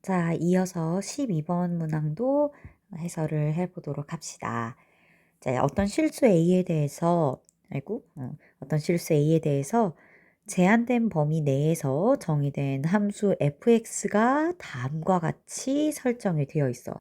자, 이어서 12번 문항도 해설을 해보도록 합시다. 자, 어떤 실수 A에 대해서 제한된 범위 내에서 정의된 함수 fx가 다음과 같이 설정이 되어 있어.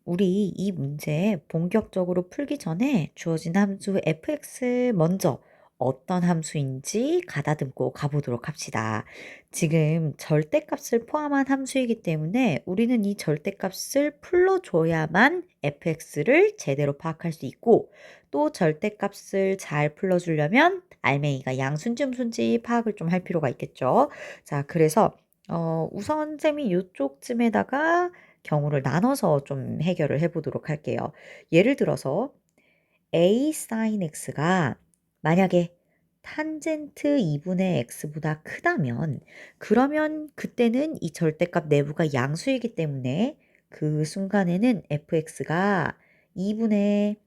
우리 이 문제 본격적으로 풀기 전에 주어진 함수 fx 먼저 어떤 함수인지 가다듬고 가보도록 합시다. 지금 절대값을 포함한 함수이기 때문에 우리는 이 절대값을 풀어줘야만 fx를 제대로 파악할 수 있고, 또 절대값을 잘 풀어주려면 알맹이가 양수인지 파악을 좀 할 필요가 있겠죠. 자, 그래서 우선 쌤이 이쪽쯤에다가 경우를 나눠서 좀 해결을 해보도록 할게요. 예를 들어서 a sin x가 만약에 탄젠트 2분의 x보다 크다면, 그러면 그때는 이 절대값 내부가 양수이기 때문에 그 순간에는 fx가 2분의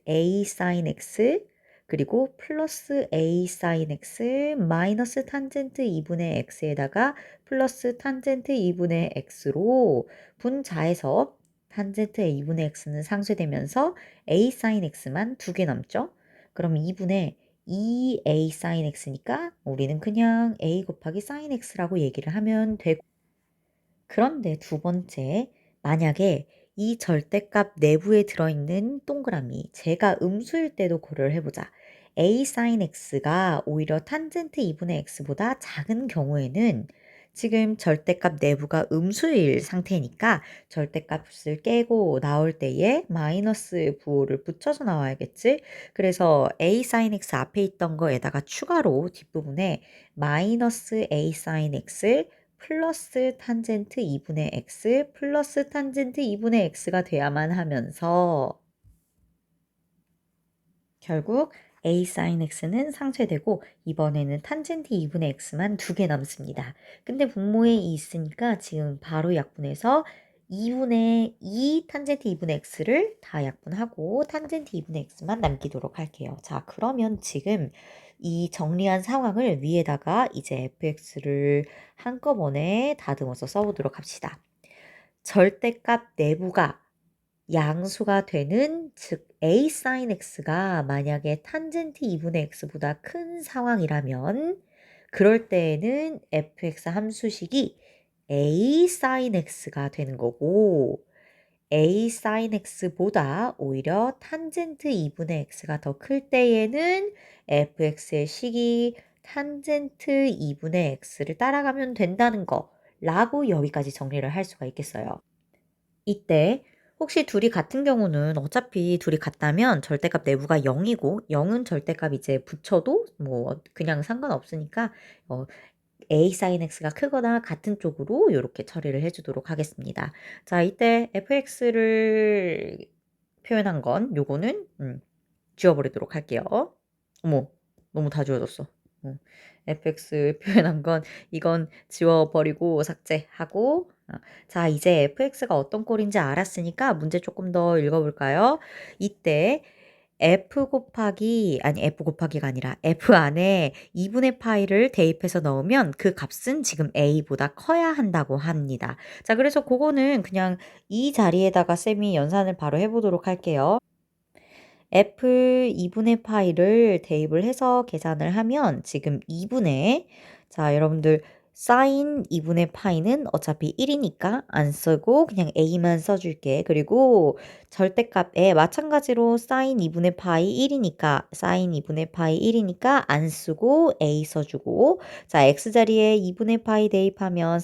a sin x 그리고 플러스 a sin x 마이너스 탄젠트 2분의 x에다가 플러스 탄젠트 2분의 x로 분자해서 탄젠트 2분의 x는 상쇄되면서 a sin x만 2개 남죠. 그럼 2분의 2a sin x니까 우리는 그냥 a 곱하기 sin x라고 얘기를 하면 되고, 그런데 두 번째, 만약에 이 절대값 내부에 들어있는 동그라미, 제가 음수일 때도 고려를 해보자. a sin x가 오히려 탄젠트 2분의 x보다 작은 경우에는 지금 절대값 내부가 음수일 상태니까 절대값을 깨고 나올 때에 마이너스 부호를 붙여서 나와야겠지? 그래서 a sin x 앞에 있던 거에다가 추가로 뒷부분에 마이너스 a sin x 플러스 탄젠트 2분의 x 플러스 탄젠트 2분의 x가 돼야만 하면서 결국 a sin x는 상쇄되고 이번에는 탄젠트 2분의 x만 2개 남습니다. 근데 분모에 2 있으니까 지금 바로 약분해서 2분의 2 탄젠트 2분의 x를 다 약분하고 탄젠트 2분의 x만 남기도록 할게요. 자, 그러면 지금 이 정리한 상황을 위에다가 이제 fx를 한꺼번에 다듬어서 써보도록 합시다. 절대값 내부가 양수가 되는, 즉 a sin x가 만약에 탄젠트 2분의 x보다 큰 상황이라면 그럴 때에는 fx 함수식이 a sin x가 되는 거고, a sin x보다 오히려 탄젠트 2분의 x가 더 클 때에는 fx의 식이 탄젠트 2분의 x를 따라가면 된다는 거라고 여기까지 정리를 할 수가 있겠어요. 이때 혹시 둘이 같은 경우는 어차피 둘이 같다면 절대값 내부가 0이고 0은 절대값 이제 붙여도 뭐 그냥 상관없으니까 a sin x가 크거나 같은 쪽으로 이렇게 처리를 해주도록 하겠습니다. 자, 이때 fx를 표현한 건 요거는 지워버리도록 할게요. 어머, 너무 다 지워졌어. fx 표현한 건 이건 지워버리고 삭제하고, 자, 이제 fx가 어떤 꼴인지 알았으니까 문제 조금 더 읽어볼까요? 이때 f 곱하기가 아니라 f 안에 2분의 파이를 대입해서 넣으면 그 값은 지금 a보다 커야 한다고 합니다. 자, 그래서 그거는 그냥 이 자리에다가 쌤이 연산을 바로 해보도록 할게요. f 2분의 파이를 대입을 해서 계산을 하면 지금 2분의, 자, 여러분들 sin 2분의 파이는 어차피 1이니까 안 쓰고 그냥 a만 써줄게. 그리고 절대값에 마찬가지로 sin 2분의 파이 1이니까 sin 2분의 파이 1이니까 안 쓰고 a 써주고, 자, x자리에 2분의 파이 대입하면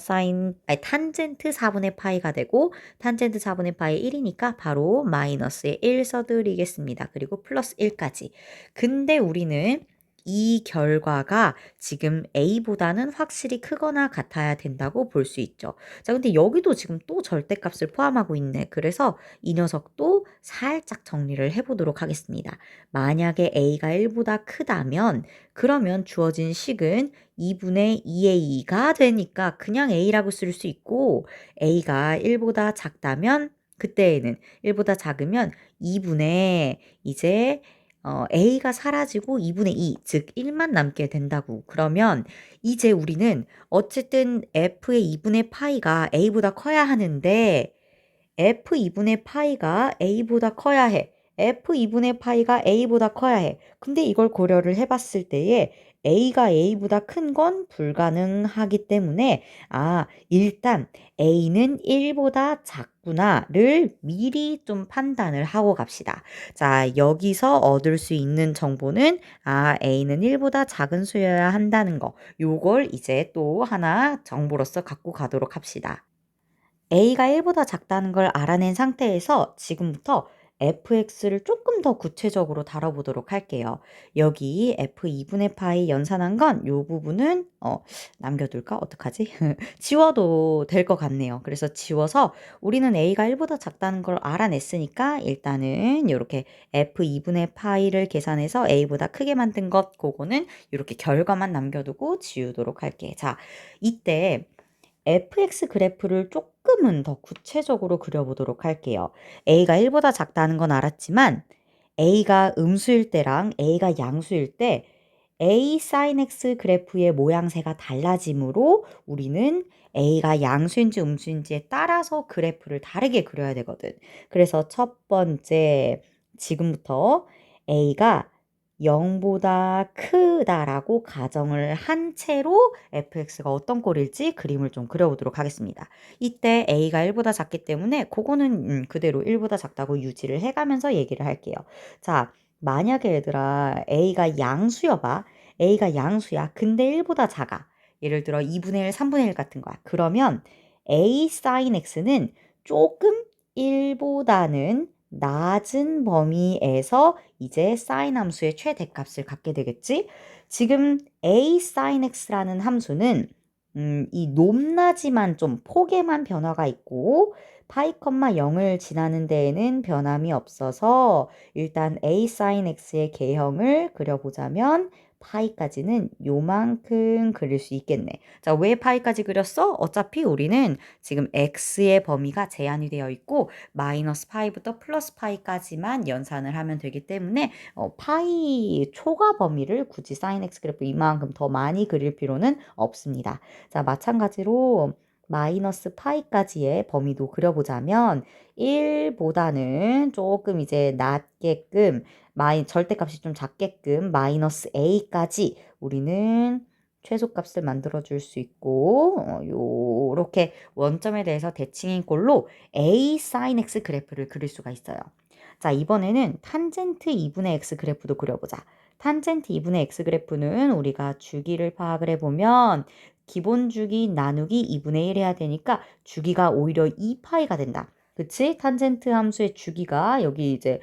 탄젠트 4분의 파이가 되고 탄젠트 4분의 파이 1이니까 바로 마이너스에 1 써드리겠습니다. 그리고 플러스 1까지. 근데 우리는 이 결과가 지금 a보다는 확실히 크거나 같아야 된다고 볼 수 있죠. 자, 근데 여기도 지금 또 절대값을 포함하고 있네. 그래서 이 녀석도 살짝 정리를 해보도록 하겠습니다. 만약에 a가 1보다 크다면 그러면 주어진 식은 2분의 2a가 되니까 그냥 a라고 쓸 수 있고, a가 1보다 작다면 그때에는 1보다 작으면 2분의 이제 a가 사라지고 2분의 2, 즉 1만 남게 된다고. 그러면 이제 우리는 어쨌든 f의 2분의 파이가 a보다 커야 하는데 f 2분의 파이가 a보다 커야 해. f 2분의 파이가 a보다 커야 해. 근데 이걸 고려를 해봤을 때에 a가 a보다 큰 건 불가능하기 때문에 일단 a는 1보다 작구나를 미리 좀 판단을 하고 갑시다. 자, 여기서 얻을 수 있는 정보는 a는 1보다 작은 수여야 한다는 거. 요걸 이제 또 하나 정보로서 갖고 가도록 합시다. a가 1보다 작다는 걸 알아낸 상태에서 지금부터 fx를 조금 더 구체적으로 다뤄보도록 할게요. 여기 f 2분의 파이 연산한 건 요 부분은 남겨둘까? 어떡하지? 지워도 될 것 같네요. 그래서 지워서 우리는 a가 1보다 작다는 걸 알아냈으니까 일단은 이렇게 f 2분의 파이를 계산해서 a보다 크게 만든 것, 그거는 이렇게 결과만 남겨두고 지우도록 할게. 자, 이때 fx 그래프를 조금은 더 구체적으로 그려보도록 할게요. a가 1보다 작다는 건 알았지만 a가 음수일 때랑 a가 양수일 때 a sin x 그래프의 모양새가 달라지므로 우리는 a가 양수인지 음수인지에 따라서 그래프를 다르게 그려야 되거든. 그래서 첫 번째, 지금부터 a가 0보다 크다라고 가정을 한 채로 fx가 어떤 꼴일지 그림을 좀 그려보도록 하겠습니다. 이때 a가 1보다 작기 때문에 그거는 그대로 1보다 작다고 유지를 해가면서 얘기를 할게요. 자, 만약에 얘들아 a가 양수여봐. a가 양수야. 근데 1보다 작아. 예를 들어 2분의 1, 3분의 1 같은 거야. 그러면 a sin x는 조금 1보다는 낮은 범위에서 이제 sin 함수의 최대값을 갖게 되겠지? 지금 a sin x라는 함수는 이 높낮이만 좀 폭에만 변화가 있고 파이, 0을 지나는 데에는 변함이 없어서 일단 a sin x의 개형을 그려보자면 파이까지는 요만큼 그릴 수 있겠네. 자, 왜 파이까지 그렸어? 어차피 우리는 지금 x의 범위가 제한이 되어 있고 마이너스 파이부터 플러스 파이까지만 연산을 하면 되기 때문에 파이 초과 범위를 굳이 sin x 그래프 이만큼 더 많이 그릴 필요는 없습니다. 자, 마찬가지로 마이너스 파이까지의 범위도 그려보자면 1보다는 조금 이제 낮게끔 절대값이 좀 작게끔 마이너스 a까지 우리는 최소값을 만들어 줄 수 있고 요렇게 원점에 대해서 대칭인 꼴로 a sin x 그래프를 그릴 수가 있어요. 자, 이번에는 탄젠트 2분의 x 그래프도 그려보자. 탄젠트 2분의 x 그래프는 우리가 주기를 파악을 해보면 기본 주기 나누기 2분의 1 해야 되니까 주기가 오히려 2파이가 된다. 그치? 탄젠트 함수의 주기가 여기 이제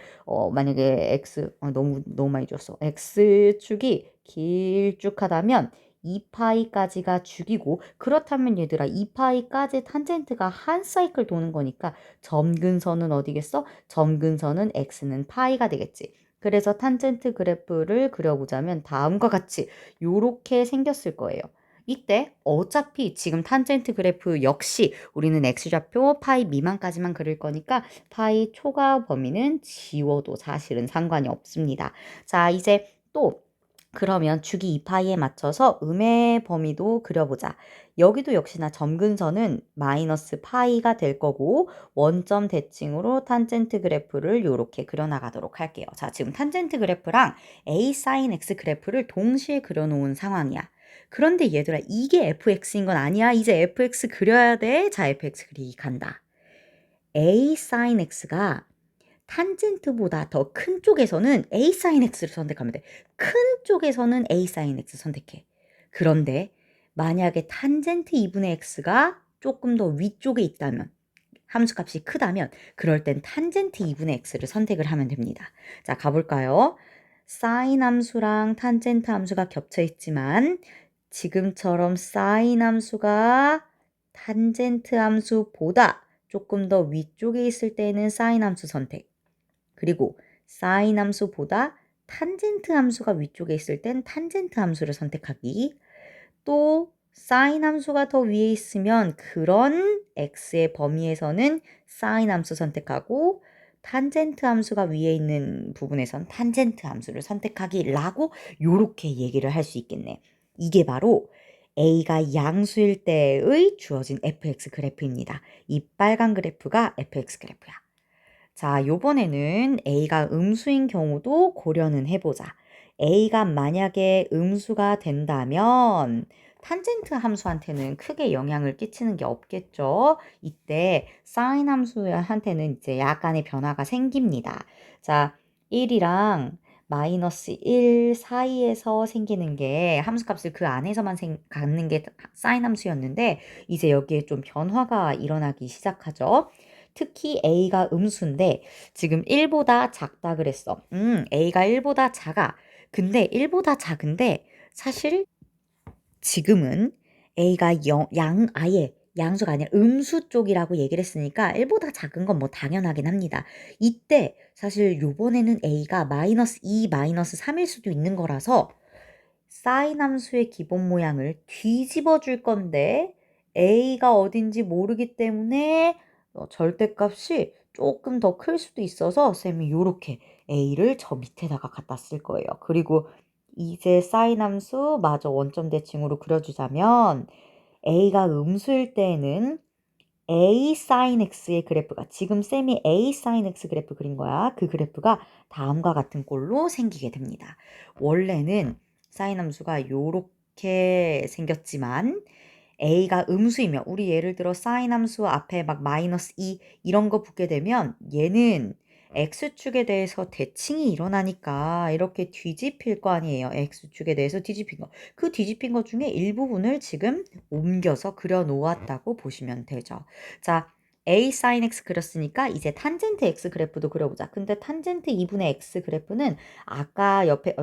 만약에 x 너무 많이 줬어. x축이 길쭉하다면 2파이까지가 주기고, 그렇다면 얘들아 2파이까지 탄젠트가 한 사이클 도는 거니까 점근선은 어디겠어? 점근선은 x는 파이가 되겠지. 그래서 탄젠트 그래프를 그려보자면 다음과 같이 요렇게 생겼을 거예요. 이때 어차피 지금 탄젠트 그래프 역시 우리는 x좌표 파이 미만까지만 그릴 거니까 파이 초과 범위는 지워도 사실은 상관이 없습니다. 자, 이제 또 그러면 주기 2파이에 맞춰서 음의 범위도 그려보자. 여기도 역시나 점근선은 마이너스 파이가 될 거고 원점 대칭으로 탄젠트 그래프를 이렇게 그려나가도록 할게요. 자, 지금 탄젠트 그래프랑 a sin x 그래프를 동시에 그려놓은 상황이야. 그런데 얘들아 이게 fx인 건 아니야. 이제 fx 그려야 돼. 자, fx 그리기 간다. a sin x가 탄젠트보다 더 큰 쪽에서는 a sin x를 선택하면 돼. 큰 쪽에서는 a sin x 선택해. 그런데 만약에 탄젠트 2분의 x가 조금 더 위쪽에 있다면, 함수값이 크다면 그럴 땐 탄젠트 2분의 x를 선택을 하면 됩니다. 자, 가볼까요? sin 함수랑 탄젠트 함수가 겹쳐 있지만 지금처럼 sin 함수가 탄젠트 함수보다 조금 더 위쪽에 있을 때는 sin 함수 선택. 그리고 sin 함수보다 탄젠트 함수가 위쪽에 있을 땐 탄젠트 함수를 선택하기. 또 sin 함수가 더 위에 있으면 그런 x의 범위에서는 sin 함수 선택하고 탄젠트 함수가 위에 있는 부분에선 탄젠트 함수를 선택하기라고 요렇게 얘기를 할 수 있겠네. 이게 바로 A가 양수일 때의 주어진 fx 그래프입니다. 이 빨간 그래프가 fx 그래프야. 자, 요번에는 A가 음수인 경우도 고려는 해보자. A가 만약에 음수가 된다면 탄젠트 함수한테는 크게 영향을 끼치는 게 없겠죠. 이때 사인 함수한테는 이제 약간의 변화가 생깁니다. 자, 1이랑 마이너스 1 사이에서 생기는 게 함수값을 그 안에서만 갖는 게 사인 함수였는데 이제 여기에 좀 변화가 일어나기 시작하죠. 특히 A가 음수인데 지금 1보다 작다 그랬어. A가 1보다 작아. 근데 1보다 작은데 사실 지금은 A가 아예 양수가 아니라 음수 쪽이라고 얘기를 했으니까 1보다 작은 건 뭐 당연하긴 합니다. 이때 사실 요번에는 A가 마이너스 2, 마이너스 3일 수도 있는 거라서 사인 함수의 기본 모양을 뒤집어 줄 건데 A가 어딘지 모르기 때문에 절대값이 조금 더 클 수도 있어서 쌤이 요렇게 A를 저 밑에다가 갖다 쓸 거예요. 그리고 이제 사인 함수 마저 원점 대칭으로 그려주자면 A가 음수일 때에는 A sin x의 그래프가 지금 쌤이 A sin x 그래프 그린 거야. 그 그래프가 다음과 같은 꼴로 생기게 됩니다. 원래는 사인 함수가 요렇게 생겼지만 A가 음수이면 우리 예를 들어 사인 함수 앞에 막 마이너스 2 이런 거 붙게 되면 얘는 X축에 대해서 대칭이 일어나니까 이렇게 뒤집힐 거 아니에요. X축에 대해서 뒤집힌 거. 그 뒤집힌 것 중에 일부분을 지금 옮겨서 그려 놓았다고 보시면 되죠. 자, A sin x 그렸으니까 이제 탄젠트 x 그래프도 그려보자. 근데 탄젠트 2분의 x 그래프는 아까 옆에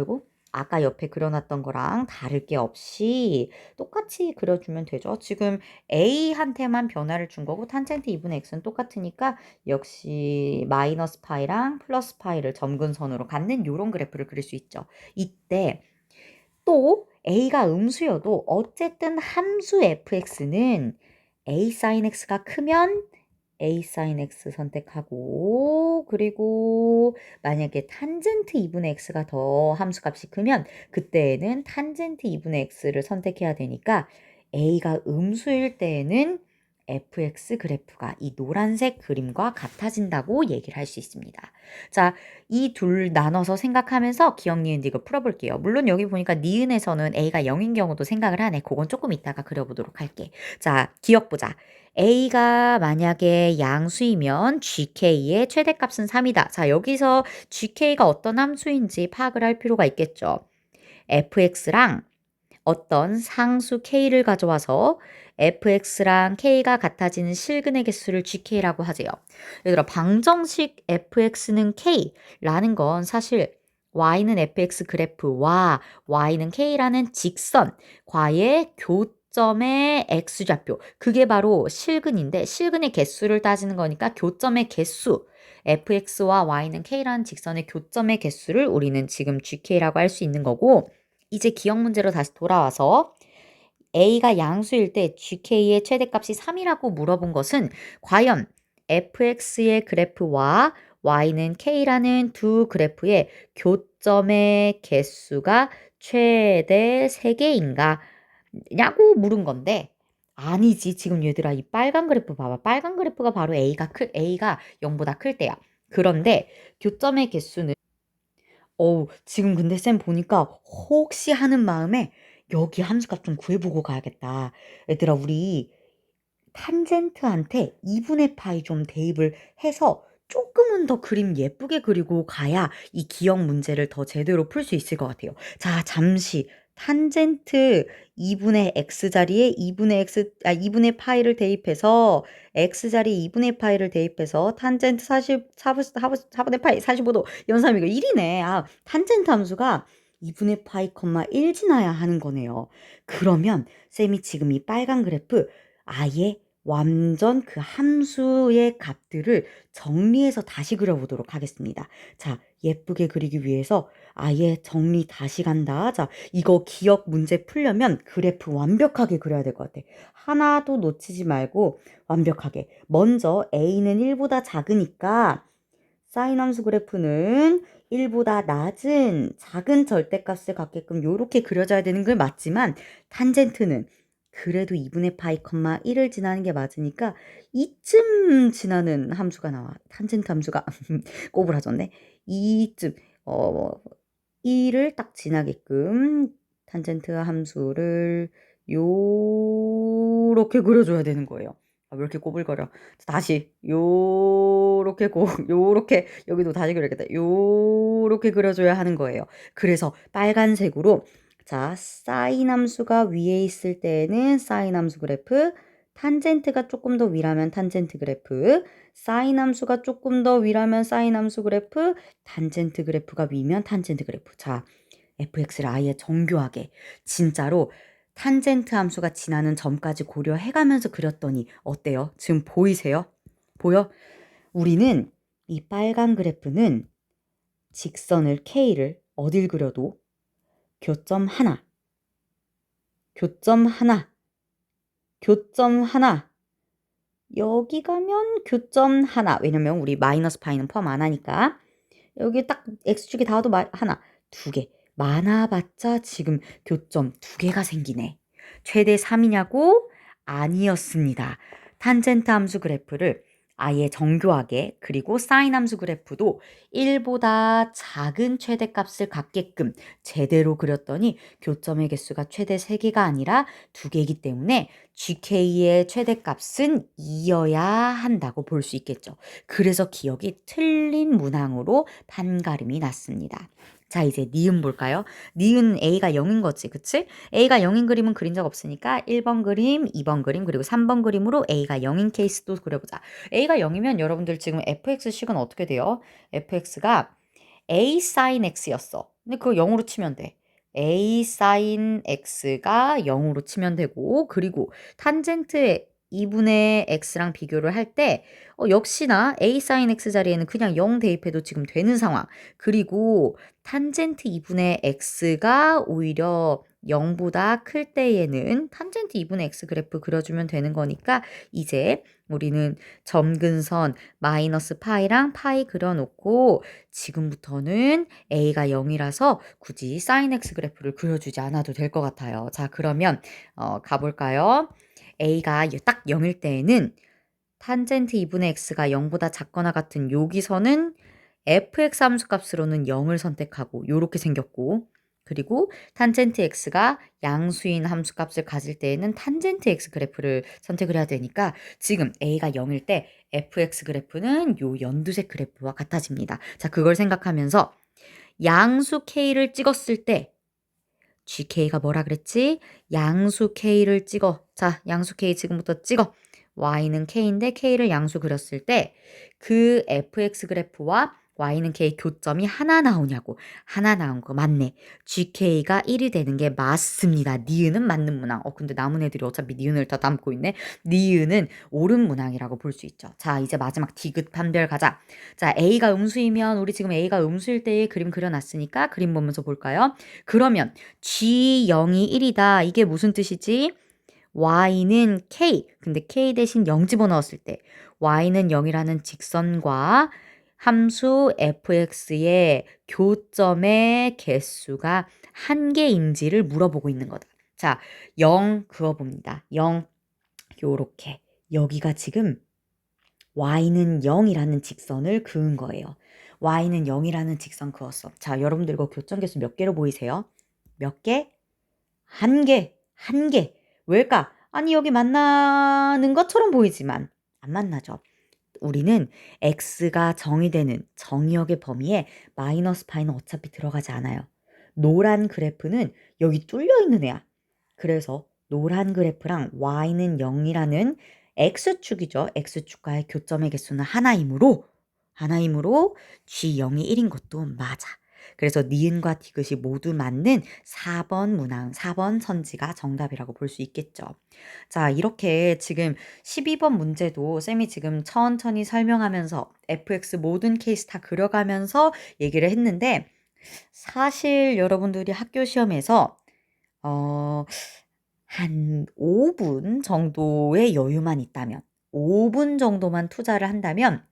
그려놨던 거랑 다를 게 없이 똑같이 그려주면 되죠. 지금 A한테만 변화를 준 거고 탄젠트 2분의 x는 똑같으니까 역시 마이너스 파이랑 플러스 파이를 점근선으로 갖는 요런 그래프를 그릴 수 있죠. 이때 또 A가 음수여도 어쨌든 함수 fx는 A sin x가 크면 A sin x 선택하고 그리고 만약에 탄젠트 2분의 x가 더 함수값이 크면 그때에는 탄젠트 2분의 x를 선택해야 되니까 A가 음수일 때에는 fx 그래프가 이 노란색 그림과 같아진다고 얘기를 할 수 있습니다. 자, 이 둘 나눠서 생각하면서 기억, 니은, 디귿 풀어볼게요. 물론 여기 보니까 니은에서는 A가 0인 경우도 생각을 하네. 그건 조금 이따가 그려보도록 할게. 자, 기억 보자. A가 만약에 양수이면 GK의 최대값은 3이다. 자, 여기서 GK가 어떤 함수인지 파악을 할 필요가 있겠죠. fx랑 어떤 상수 K를 가져와서 fx랑 K가 같아지는 실근의 개수를 GK라고 하세요. 얘들아, 방정식 fx는 K라는 건 사실 y는 fx 그래프와 y는 K라는 직선과의 교점의 x좌표, 그게 바로 실근인데 실근의 개수를 따지는 거니까 교점의 개수, fx와 y는 K라는 직선의 교점의 개수를 우리는 지금 GK라고 할 수 있는 거고, 이제 기억 문제로 다시 돌아와서 A가 양수일 때 GK의 최대값이 3이라고 물어본 것은 과연 fx의 그래프와 y는 k라는 두 그래프의 교점의 개수가 최대 3개인가? 냐고 물은 건데 아니지. 지금 얘들아, 이 빨간 그래프 봐봐. 빨간 그래프가 바로 A가 0보다 클 때야. 그런데 교점의 개수는 지금 근데 쌤 보니까 혹시 하는 마음에 여기 함수값 좀 구해보고 가야겠다. 얘들아, 우리 탄젠트한테 2분의 파이 좀 대입을 해서 조금은 더 그림 예쁘게 그리고 가야 이 기억 문제를 더 제대로 풀 수 있을 것 같아요. 자, 잠시 탄젠트 2분의 x 자리에 2분의 파이를 대입해서 x 자리에 2분의 파이를 대입해서 탄젠트 4분의 파이 45도 연산이고 1이네. 아, 탄젠트 함수가 2분의 파이, 1 지나야 하는 거네요. 그러면 쌤이 지금 이 빨간 그래프 아예 완전 그 함수의 값들을 정리해서 다시 그려보도록 하겠습니다. 자, 예쁘게 그리기 위해서 아예 정리 다시 간다. 자, 이거 기억 문제 풀려면 그래프 완벽하게 그려야 될 것 같아. 하나도 놓치지 말고 완벽하게. 먼저 A는 1보다 작으니까 사인 함수 그래프는 1보다 낮은 작은 절대값을 갖게끔 요렇게 그려져야 되는 걸 맞지만 탄젠트는 그래도 2분의 파이, 1을 지나는 게 맞으니까 이쯤 지나는 함수가 나와. 탄젠트 함수가 꼬부라졌네. 이쯤 1을 딱 지나게끔 탄젠트 함수를 요렇게 그려줘야 되는 거예요. 왜 이렇게 꼬불거려? 다시 요렇게 여기도 다시 그려야겠다. 요렇게 그려줘야 하는 거예요. 그래서 빨간색으로 자, 사인 함수가 위에 있을 때는 사인 함수 그래프, 탄젠트가 조금 더 위라면 탄젠트 그래프, 사인 함수가 조금 더 위라면 사인 함수 그래프, 탄젠트 그래프가 위면 탄젠트 그래프. 자, fx를 아예 정교하게 진짜로 탄젠트 함수가 지나는 점까지 고려해가면서 그렸더니 어때요? 지금 보이세요? 보여? 우리는 이 빨간 그래프는 직선을 K를 어딜 그려도 교점 하나, 교점 하나, 교점 하나, 여기 가면 교점 하나. 왜냐면 우리 마이너스 파이는 포함 안 하니까. 여기 딱 x축이 닿아도 하나, 두 개. 많아봤자 지금 교점 두 개가 생기네. 최대 3이냐고? 아니었습니다. 탄젠트 함수 그래프를 아예 정교하게 그리고 사인 함수 그래프도 1보다 작은 최대값을 갖게끔 제대로 그렸더니 교점의 개수가 최대 3개가 아니라 2개이기 때문에 GK의 최대값은 2여야 한다고 볼 수 있겠죠. 그래서 기억이 틀린 문항으로 판가름이 났습니다. 자, 이제 니은 볼까요? 니은 A가 0인 거지, 그치? A가 0인 그림은 그린 적 없으니까 1번 그림, 2번 그림, 그리고 3번 그림으로 A가 0인 케이스도 그려보자. A가 0이면 여러분들 지금 fx식은 어떻게 돼요? fx가 A sin x였어. 근데 그거 0으로 치면 돼. A sin x가 0으로 치면 되고, 그리고 탄젠트 2분의 x랑 비교를 할 때 역시나 A sin x 자리에는 그냥 0 대입해도 지금 되는 상황. 그리고 탄젠트 2분의 x가 오히려 0보다 클 때에는 탄젠트 2분의 x 그래프 그려주면 되는 거니까 이제 우리는 점근선 마이너스 파이랑 파이 그려놓고 지금부터는 A가 0이라서 굳이 sin x 그래프를 그려주지 않아도 될 것 같아요. 자, 그러면 가볼까요? A가 딱 0일 때에는 탄젠트 2분의 x가 0보다 작거나 같은 여기서는 fx 함수값으로는 0을 선택하고 요렇게 생겼고 그리고 탄젠트 x가 양수인 함수값을 가질 때에는 탄젠트 x 그래프를 선택을 해야 되니까 지금 a가 0일 때 fx 그래프는 요 연두색 그래프와 같아집니다. 자, 그걸 생각하면서 양수 k를 찍었을 때 gk가 뭐라 그랬지? 양수 k를 찍어. 자, 양수 k 지금부터 찍어. y는 k인데 k를 양수 그렸을 때 그 fx 그래프와 y는 k 교점이 하나 나오냐고. 하나 나온 거 맞네. gk가 1이 되는 게 맞습니다. 니은은 맞는 문항. 근데 남은 애들이 어차피 니은을 다 담고 있네. 니은은 옳은 문항이라고 볼 수 있죠. 자, 이제 마지막 디귿 판별 가자. 자, a가 음수이면 우리 지금 a가 음수일 때의 그림 그려놨으니까 그림 보면서 볼까요? 그러면 G0이 1이다. 이게 무슨 뜻이지? Y는 K. 근데 K 대신 0 집어넣었을 때 Y는 0이라는 직선과 함수 fx의 교점의 개수가 한 개인지를 물어보고 있는 거다. 자, 0 그어봅니다. 0 요렇게. 여기가 지금 y는 0이라는 직선을 그은 거예요. y는 0이라는 직선 그었어. 자, 여러분들 이거 교점 개수 몇 개로 보이세요? 몇 개? 한 개, 한 개. 왜일까? 아니, 여기 만나는 것처럼 보이지만 안 만나죠. 우리는 x가 정의되는 정의역의 범위에 마이너스 파이는 어차피 들어가지 않아요. 노란 그래프는 여기 뚫려 있는 애야. 그래서 노란 그래프랑 y는 0이라는 x축이죠. x축과의 교점의 개수는 하나이므로 G0이 1인 것도 맞아. 그래서 니은과 디귿이 모두 맞는 4번 문항, 4번 선지가 정답이라고 볼 수 있겠죠. 자, 이렇게 지금 12번 문제도 쌤이 지금 천천히 설명하면서 fx 모든 케이스 다 그려가면서 얘기를 했는데 사실 여러분들이 학교 시험에서 한 5분 정도의 여유만 있다면 5분 정도만 투자를 한다면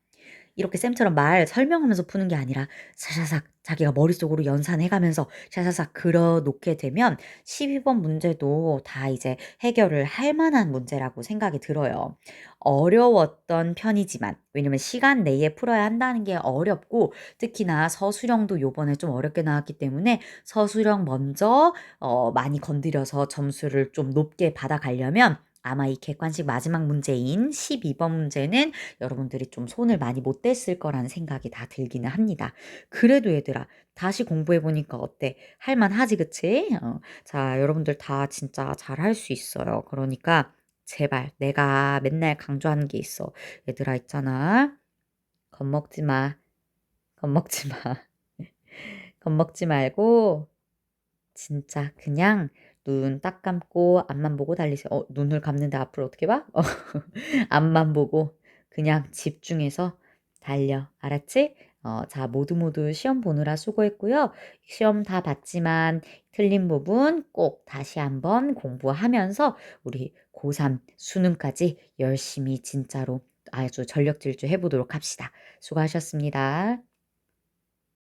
이렇게 쌤처럼 말 설명하면서 푸는 게 아니라 사사삭 자기가 머릿속으로 연산해 가면서 사사삭 그려 놓게 되면 12번 문제도 다 이제 해결을 할 만한 문제라고 생각이 들어요. 어려웠던 편이지만 왜냐면 시간 내에 풀어야 한다는 게 어렵고 특히나 서술형도 요번에 좀 어렵게 나왔기 때문에 서술형 먼저 많이 건드려서 점수를 좀 높게 받아가려면 아마 이 객관식 마지막 문제인 12번 문제는 여러분들이 좀 손을 많이 못 댔을 거라는 생각이 다 들기는 합니다. 그래도 얘들아 다시 공부해 보니까 어때? 할 만하지 그치? 자 여러분들 다 진짜 잘할 수 있어요. 그러니까 제발 내가 맨날 강조하는 게 있어. 얘들아 있잖아. 겁먹지 마. 겁먹지 마. 겁먹지 말고 진짜 그냥 눈 딱 감고 앞만 보고 달리세요. 눈을 감는데 앞을 어떻게 봐? 앞만 보고 그냥 집중해서 달려. 알았지? 자, 모두 시험 보느라 수고했고요. 시험 다 봤지만 틀린 부분 꼭 다시 한번 공부하면서 우리 고3 수능까지 열심히 진짜로 아주 전력 질주 해보도록 합시다. 수고하셨습니다.